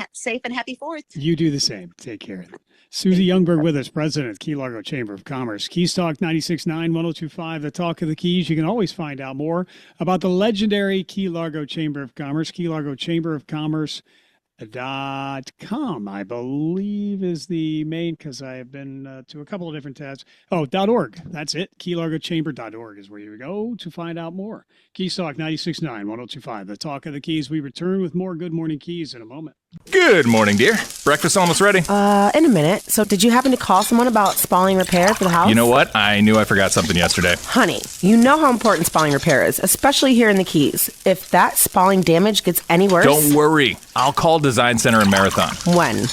happy 4th. You do the same. Take care. Susie Youngberg with us, president of Key Largo Chamber of Commerce. Keys Talk 96.9, 102.5, the Talk of the Keys. You can always find out more about the legendary Key Largo Chamber of Commerce. Key Largo Chamber of Commerce.com, I believe, is the main, because I have been to a couple of different tabs. .org. That's it. KeyLargoChamber.org is where you go to find out more. Keys Talk 96.9, 102.5, the Talk of the Keys. We return with more Good Morning Keys in a moment. Good morning, dear. Breakfast almost ready? In a minute. So did you happen to call someone about spalling repair for the house? You know what? I knew I forgot something yesterday. Honey, you know how important spalling repair is, especially here in the Keys. If that spalling damage gets any worse... Don't worry. I'll call Design Center in Marathon. When?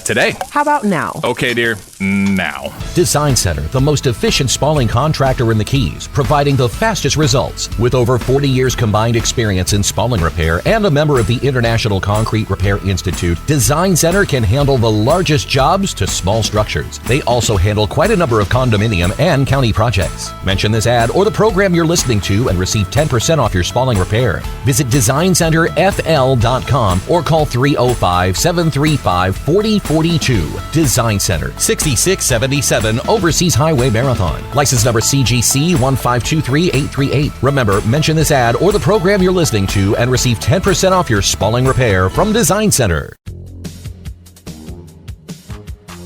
Today. How about now? Okay, dear. Now. Design Center, the most efficient spalling contractor in the Keys, providing the fastest results. With over 40 years combined experience in spalling repair and a member of the International Concrete Repair Institute, Design Center can handle the largest jobs to small structures. They also handle quite a number of condominium and county projects. Mention this ad or the program you're listening to and receive 10% off your spalling repair. Visit DesignCenterFL.com or call 305-735-4042. Design Center, 6677 Overseas Highway Marathon. License number CGC 1523838. Remember, mention this ad or the program you're listening to and receive 10% off your spalling repair from Design Center.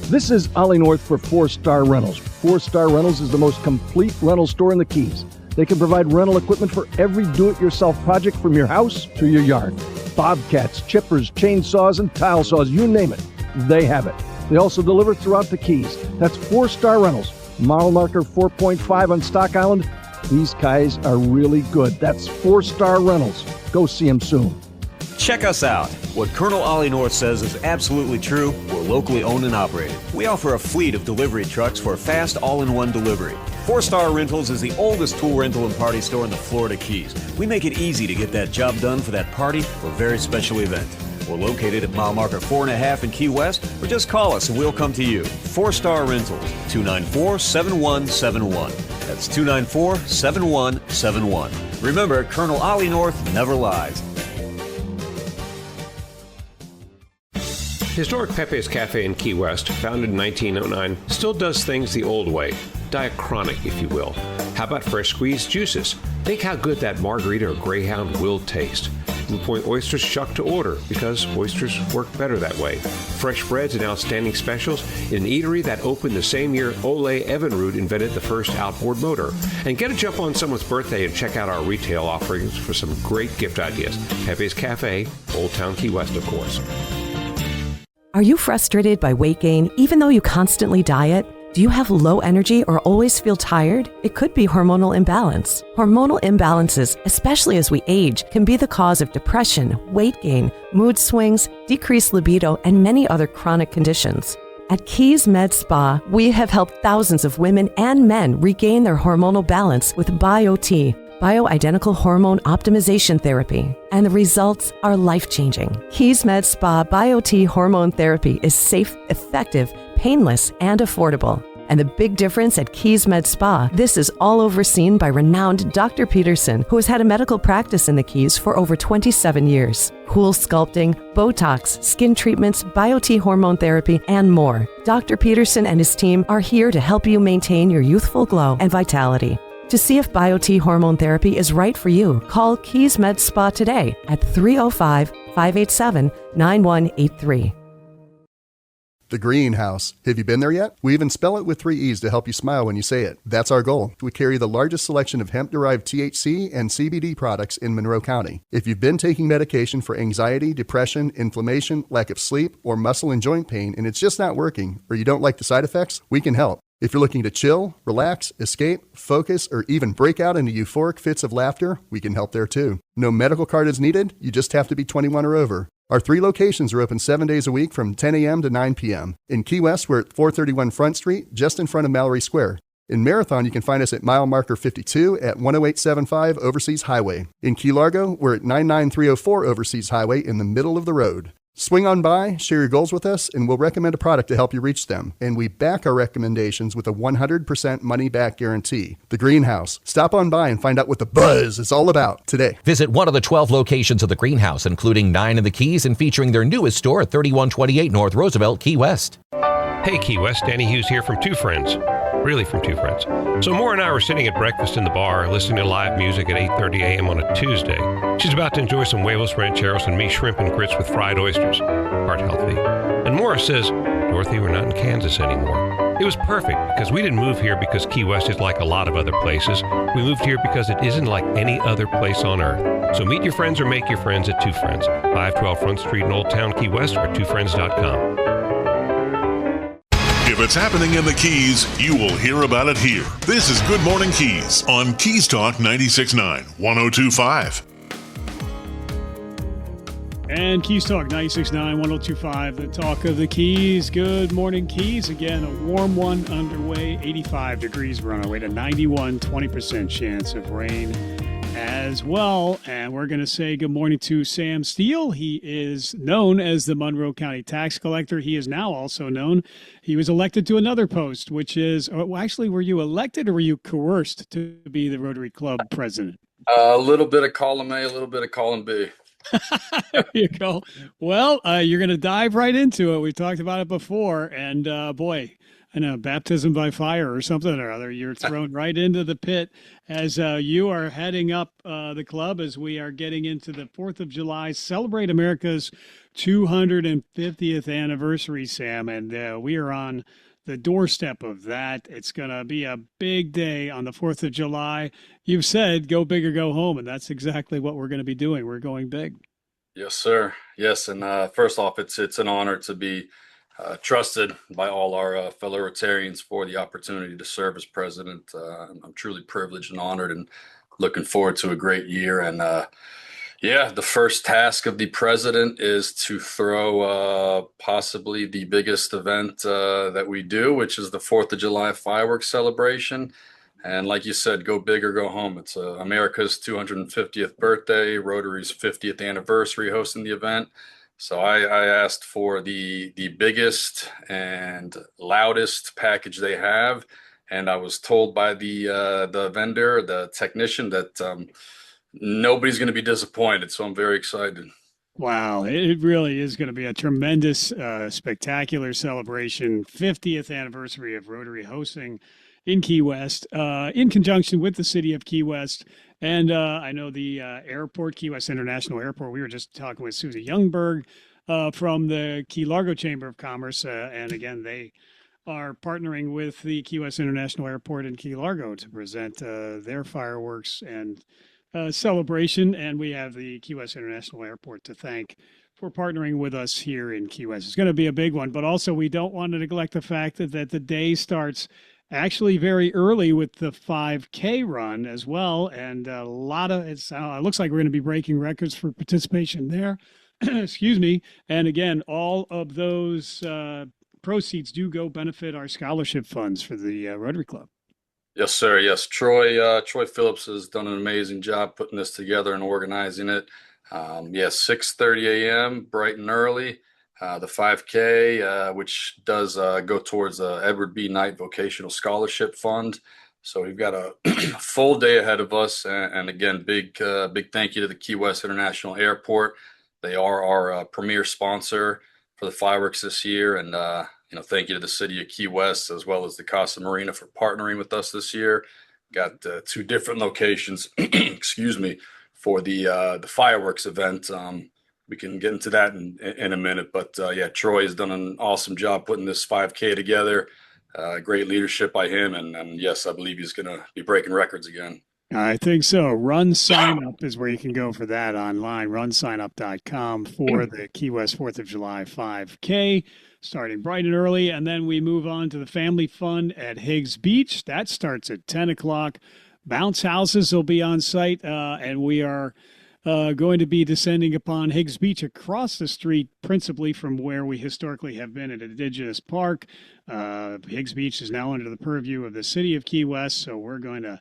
This is Ollie North for 4-Star Rentals. 4-Star Rentals is the most complete rental store in the Keys. They can provide rental equipment for every do-it-yourself project from your house to your yard. Bobcats, chippers, chainsaws, and tile saws, you name it, they have it. They also deliver throughout the Keys. That's 4-Star Rentals. Model marker 4.5 on Stock Island. These guys are really good. That's 4-Star Rentals. Go see them soon. Check us out. What Colonel Ollie North says is absolutely true. We're locally owned and operated. We offer a fleet of delivery trucks for fast all-in-one delivery. 4-Star Rentals is the oldest tool rental and party store in the Florida Keys. We make it easy to get that job done for that party or very special event. We're located at mile marker 4.5 in Key West, or just call us and we'll come to you. 4-Star Rentals, 294-7171. That's 294-7171. Remember, Colonel Ollie North never lies. Historic Pepe's Cafe in Key West, founded in 1909, still does things the old way. Diachronic, if you will. How about fresh squeezed juices? Think how good that margarita or Greyhound will taste. Blue Point oysters shucked to order because oysters work better that way. Fresh breads and outstanding specials in an eatery that opened the same year Ole Evinrude invented the first outboard motor. And get a jump on someone's birthday and check out our retail offerings for some great gift ideas. Pepe's Cafe, Old Town Key West, of course. Are you frustrated by weight gain even though you constantly diet? Do you have low energy or always feel tired? It could be hormonal imbalance. Hormonal imbalances, especially as we age, can be the cause of depression, weight gain, mood swings, decreased libido, and many other chronic conditions. At Keys Med Spa, we have helped thousands of women and men regain their hormonal balance with BioT, bioidentical hormone optimization therapy, and the results are life-changing. Keys Med Spa BioT hormone therapy is safe, effective, painless, and affordable. And the big difference at Keys Med Spa, this is all overseen by renowned Dr. Peterson, who has had a medical practice in the Keys for over 27 years. Cool sculpting, Botox, skin treatments, BioT hormone therapy, and more. Dr. Peterson and his team are here to help you maintain your youthful glow and vitality. To see if BioT hormone therapy is right for you, call Keys Med Spa today at 305-587-9183. The Greenhouse. Have you been there yet? We even spell it with 3 E's to help you smile when you say it. That's our goal. We carry the largest selection of hemp-derived THC and CBD products in Monroe County. If you've been taking medication for anxiety, depression, inflammation, lack of sleep, or muscle and joint pain and it's just not working, or you don't like the side effects, we can help. If you're looking to chill, relax, escape, focus, or even break out into euphoric fits of laughter, we can help there too. No medical card is needed. You just have to be 21 or over. Our 3 locations are open 7 days a week from 10 a.m. to 9 p.m. In Key West, we're at 431 Front Street, just in front of Mallory Square. In Marathon, you can find us at mile marker 52 at 10875 Overseas Highway. In Key Largo, we're at 99304 Overseas Highway in the middle of the road. Swing on by, share your goals with us, and we'll recommend a product to help you reach them. And we back our recommendations with a 100% money-back guarantee. The Greenhouse. Stop on by and find out what the buzz is all about today. Visit one of the 12 locations of the Greenhouse, including 9 in the Keys and featuring their newest store at 3128 North Roosevelt, Key West. Hey, Key West, Danny Hughes here from Two Friends. Really from Two Friends. So Maura and I were sitting at breakfast in the bar, listening to live music at 8:30 a.m. on a Tuesday. She's about to enjoy some huevos rancheros and me shrimp and grits with fried oysters. Heart healthy. And Maura says, Dorothy, we're not in Kansas anymore. It was perfect because we didn't move here because Key West is like a lot of other places. We moved here because it isn't like any other place on earth. So meet your friends or make your friends at Two Friends, 512 Front Street in Old Town, Key West, or twofriends.com. If it's happening in the Keys, you will hear about it here. This is Good Morning Keys on Keys Talk 96.9, 102.5. And Keys Talk 96.9, 102.5, the talk of the Keys. Good morning, Keys. Again, a warm one underway, 85 degrees. We're on our way to 91, 20% chance of rain as well. And we're going to say good morning to Sam Steele. He is known as the Monroe County Tax Collector. He is now also known. He was elected to another post, which is, actually, were you elected or were you coerced to be the Rotary Club president? A little bit of column A, a little bit of column B. There you go. Well, you're going to dive right into it. We talked about it before, and boy, I know, baptism by fire or something or other. You're thrown right into the pit as you are heading up the club as we are getting into the 4th of July, Celebrate America's 250th anniversary, Sam, and we are on the doorstep of that. It's going to be a big day on the 4th of July. You've said go big or go home, and that's exactly what we're going to be doing. We're going big. Yes, sir. Yes, and first off, it's an honor to be trusted by all our fellow Rotarians for the opportunity to serve as president. I'm truly privileged and honored and looking forward to a great year. And the first task of the president is to throw possibly the biggest event that we do, which is the 4th of July fireworks celebration. And like you said, go big or go home. It's America's 250th birthday, Rotary's 50th anniversary hosting the event. So I asked for the biggest and loudest package they have. And I was told by the vendor, the technician, that nobody's going to be disappointed. So I'm very excited. Wow, it really is going to be a tremendous, spectacular celebration. 50th anniversary of Rotary hosting in Key West, in conjunction with the city of Key West. And I know the airport, Key West International Airport, we were just talking with Susie Youngberg from the Key Largo Chamber of Commerce. And again, they are partnering with the Key West International Airport in Key Largo to present their fireworks and celebration. And we have the Key West International Airport to thank for partnering with us here in Key West. It's going to be a big one, but also we don't want to neglect the fact that the day starts actually very early with the 5K run as well. And a lot of it looks like we're going to be breaking records for participation there. Excuse me. And again, all of those proceeds do go benefit our scholarship funds for the Rotary Club. Yes, sir. Yes. Troy Phillips has done an amazing job putting this together and organizing it. 6:30 a.m., bright and early. The 5K, which does go towards the Edward B. Knight Vocational Scholarship Fund. So we've got a full day ahead of us. And again, big thank you to the Key West International Airport. They are our premier sponsor for the fireworks this year. And, thank you to the city of Key West as well as the Casa Marina for partnering with us this year. Got 2 different locations, excuse me, for the fireworks event. we can get into that in a minute. But yeah, Troy has done an awesome job putting this 5K together. Great leadership by him, and yes, I believe he's going to be breaking records again. I think so. Run Sign Up is where you can go for that online. RunSignup.com for the Key West 4th of July 5K, starting bright and early. And then we move on to the Family Fun at Higgs Beach. That starts at 10 o'clock. Bounce houses will be on site, and we are going to be descending upon Higgs Beach across the street, principally from where we historically have been at Indigenous Park. Higgs Beach is now under the purview of the city of Key West, so we're going to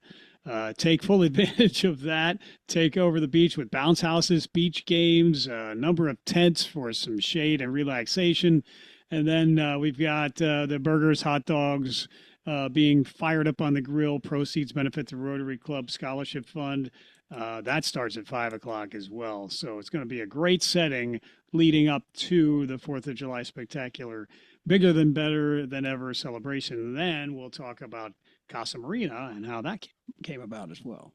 take full advantage of that, take over the beach with bounce houses, beach games, a number of tents for some shade and relaxation. And then we've got the burgers, hot dogs being fired up on the grill. Proceeds benefit the Rotary Club Scholarship Fund. That starts at 5 o'clock as well. So it's going to be a great setting leading up to the 4th of July Spectacular, bigger than better than ever celebration. And then we'll talk about Casa Marina and how that came about as well.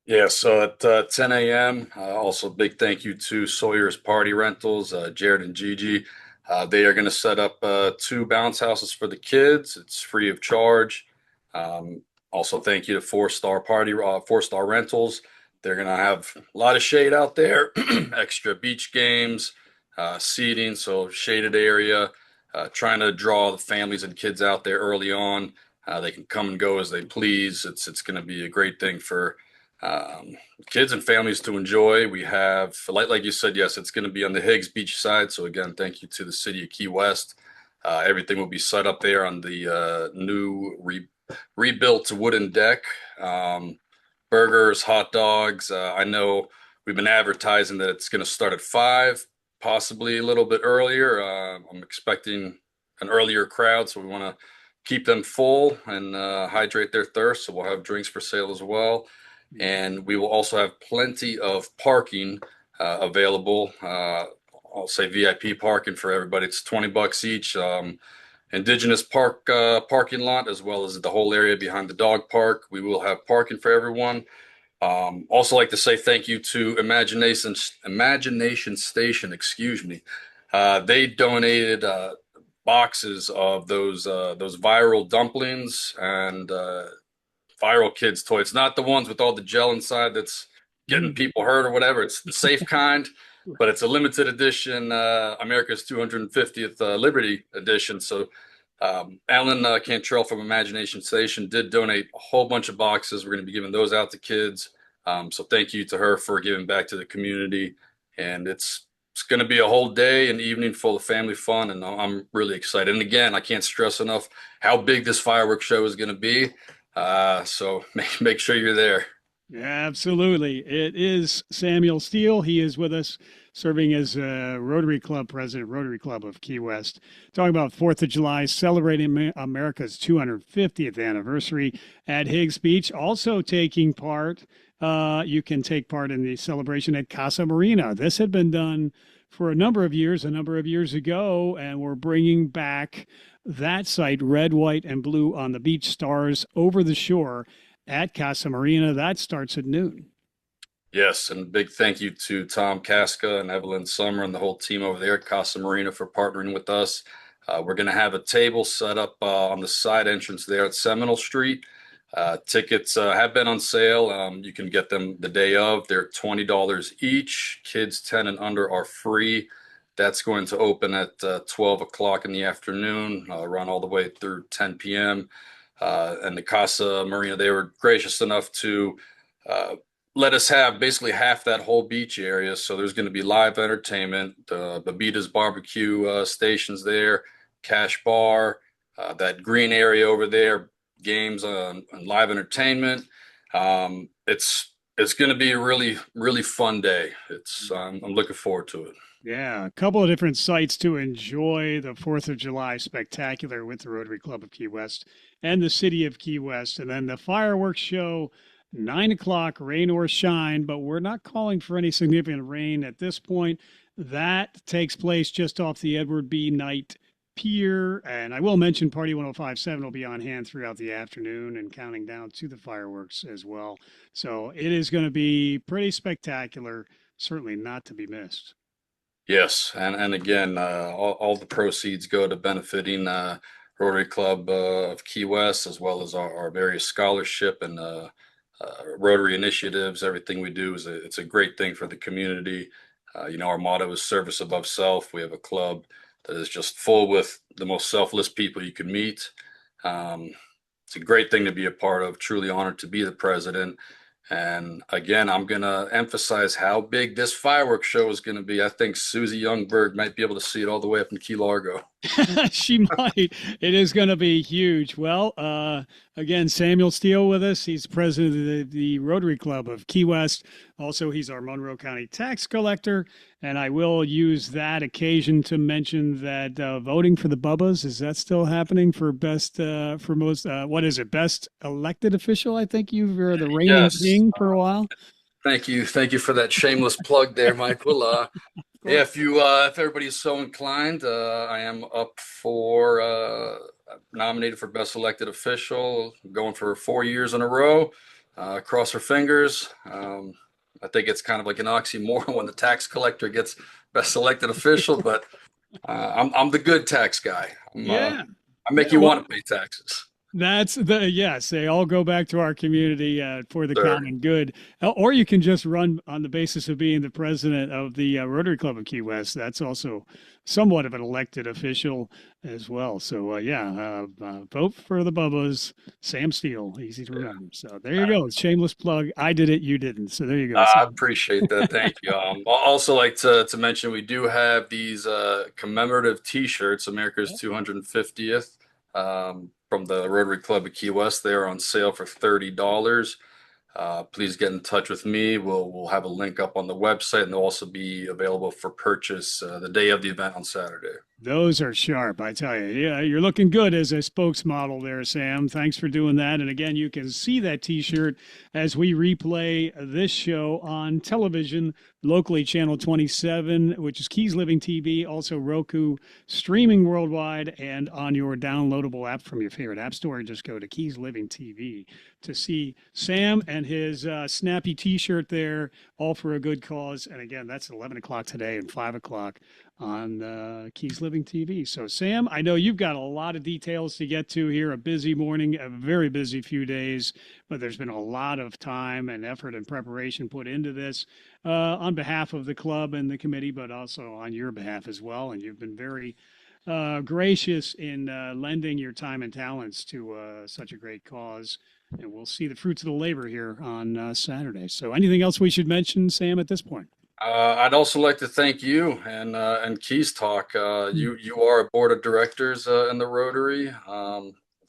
Yeah, so at 10 a.m., also big thank you to Sawyer's Party Rentals, Jared and Gigi. They are going to set up 2 bounce houses for the kids. It's free of charge. Also, thank you to Four Star Rentals. They're going to have a lot of shade out there, extra beach games, seating, so shaded area, trying to draw the families and kids out there early on. They can come and go as they please. It's going to be a great thing for kids and families to enjoy. We have, like you said, yes, it's going to be on the Higgs Beach side. So again, thank you to the city of Key West. Everything will be set up there on the new rebuilt wooden deck. Burgers, hot dogs. I know we've been advertising that it's going to start at 5, possibly a little bit earlier. I'm expecting an earlier crowd, so we want to keep them full and hydrate their thirst. So we'll have drinks for sale as well. And we will also have plenty of parking available. I'll say VIP parking for everybody. It's $20 each. Indigenous Park parking lot, as well as the whole area behind the dog park. We will have parking for everyone. Also like to say thank you to Imagination Station, excuse me. They donated boxes of those viral dumplings and viral kids toys. It's not the ones with all the gel inside that's getting people hurt or whatever. It's the safe kind, but it's a limited edition, America's 250th Liberty edition. So Alan Cantrell from Imagination Station did donate a whole bunch of boxes. We're going to be giving those out to kids. So thank you to her for giving back to the community. And it's going to be a whole day and evening full of family fun, and I'm really excited. And again, I can't stress enough how big this fireworks show is going to be. So make sure you're there. Yeah, absolutely. It is Samuel Steele. He is with us, serving as Rotary Club president, Rotary Club of Key West, talking about 4th of July, celebrating America's 250th anniversary at Higgs Beach. Also taking part, you can take part in the celebration at Casa Marina. This had been done for a number of years ago, and we're bringing back that site, red, white, and blue on the beach, stars over the shore at Casa Marina. That starts at noon. Yes, and big thank you to Tom Casca and Evelyn Summer and the whole team over there at Casa Marina for partnering with us. We're going to have a table set up on the side entrance there at Seminole Street. Tickets have been on sale. You can get them the day of. They're $20 each. Kids 10 and under are free. That's going to open at 12 o'clock in the afternoon, run all the way through 10 p.m. And the Casa Marina, they were gracious enough to let us have basically half that whole beach area. So there's going to be live entertainment, Babita's barbecue stations there, Cash Bar, that green area over there, games and live entertainment. It's going to be a really, really fun day. I'm looking forward to it. Yeah, a couple of different sites to enjoy the 4th of July Spectacular with the Rotary Club of Key West and the City of Key West. And then the fireworks show, 9 o'clock, rain or shine, but we're not calling for any significant rain at this point. That takes place just off the Edward B. Knight Pier. And I will mention Party 105.7 will be on hand throughout the afternoon and counting down to the fireworks as well. So it is going to be pretty spectacular, certainly not to be missed. Yes, and again, all the proceeds go to benefiting Rotary Club of Key West, as well as our various scholarship and Rotary initiatives. Everything we do it's a great thing for the community. Our motto is service above self. We have a club that is just full with the most selfless people you could meet. It's a great thing to be a part of. Truly honored to be the president. And again, I'm going to emphasize how big this fireworks show is going to be. I think Susie Youngberg might be able to see it all the way up in Key Largo. She might. It is going to be huge. Well, again, Samuel Steele with us. He's president of the Rotary Club of Key West. Also, he's our Monroe County tax collector. And I will use that occasion to mention that voting for the Bubbas, is that still happening for best, for most, what is it, best elected official? I think you were the reigning king for a while. Thank you for that shameless plug there, Michael. Yeah, if everybody is so inclined, I am up for nominated for best elected official, going for 4 years in a row. Cross our fingers. I think it's kind of like an oxymoron when the tax collector gets best elected official, but I'm the good tax guy. I make you want to pay taxes. That's yes, they all go back to our community for the common good. Or you can just run on the basis of being the president of the Rotary Club of Key West. That's also somewhat of an elected official as well. So, vote for the Bubbas, Sam Steele, easy to remember. So there you go. Shameless plug. I did it, you didn't. So there you go. I appreciate that. Thank you. I'll also like to mention we do have these commemorative T-shirts, America's 250th. From the Rotary Club of Key West. They are on sale for $30. Please get in touch with me. We'll have a link up on the website, and they'll also be available for purchase the day of the event on Saturday. Those are sharp, I tell you. Yeah, you're looking good as a spokesmodel there, Sam. Thanks for doing that. And again, you can see that T-shirt as we replay this show on television, locally channel 27, which is Keys Living TV, also Roku, streaming worldwide, and on your downloadable app from your favorite app store. Just go to Keys Living TV to see Sam and his snappy T-shirt there, all for a good cause. And again, that's 11 o'clock today and 5 o'clock on Keys Living TV. So, Sam, I know you've got a lot of details to get to here, a busy morning, a very busy few days, but there's been a lot of time and effort and preparation put into this on behalf of the club and the committee, but also on your behalf as well. And you've been very gracious in lending your time and talents to such a great cause. And we'll see the fruits of the labor here on Saturday. So anything else we should mention, Sam, at this point? I'd also like to thank you and Keys Talk. You are a board of directors in the Rotary.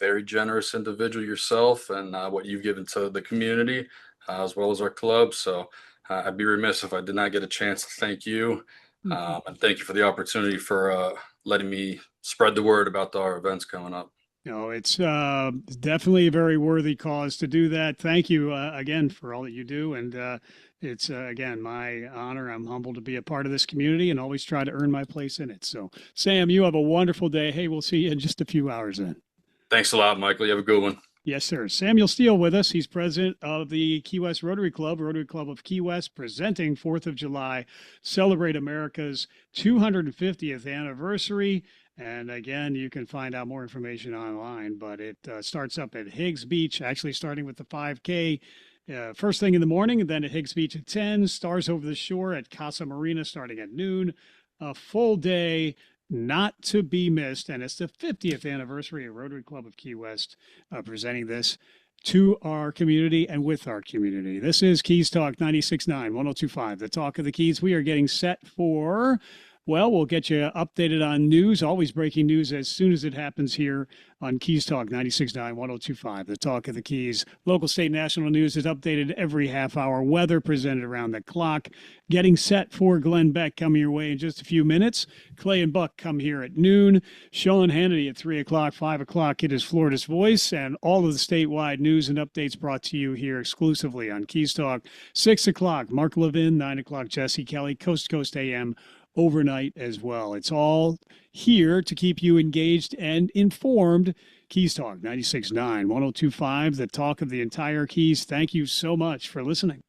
Very generous individual yourself, and what you've given to the community as well as our club. So I'd be remiss if I did not get a chance to thank you. And thank you for the opportunity for letting me spread the word about our events coming up. No, it's definitely a very worthy cause to do that. Thank you again for all that you do. And it's, again, my honor. I'm humbled to be a part of this community and always try to earn my place in it. So, Sam, you have a wonderful day. Hey, we'll see you in just a few hours then. Thanks a lot, Michael. You have a good one. Yes, sir. Samuel Steele with us. He's president of the Key West Rotary Club of Key West, presenting 4th of July, Celebrate America's 250th anniversary. And again, you can find out more information online, but it starts up at Higgs Beach, actually starting with the 5K first thing in the morning, and then at Higgs Beach at 10, Stars Over the Shore at Casa Marina starting at noon. A full day, not to be missed, and it's the 50th anniversary of Rotary Club of Key West presenting this to our community and with our community. This is Keys Talk 96.9, 102.5, the Talk of the Keys. We are getting set for... Well, we'll get you updated on news, always breaking news as soon as it happens here on Keys Talk 96.9, 102.5, the Talk of the Keys. Local, state, national news is updated every half hour. Weather presented around the clock. Getting set for Glenn Beck coming your way in just a few minutes. Clay and Buck come here at noon. Sean Hannity at 3 o'clock, 5 o'clock. It is Florida's Voice, and all of the statewide news and updates brought to you here exclusively on Keys Talk. 6 o'clock, Mark Levin. 9 o'clock, Jesse Kelly. Coast to Coast AM. Overnight as well. It's all here to keep you engaged and informed. Keys Talk 96.9, 102.5, the talk of the entire Keys. Thank you so much for listening.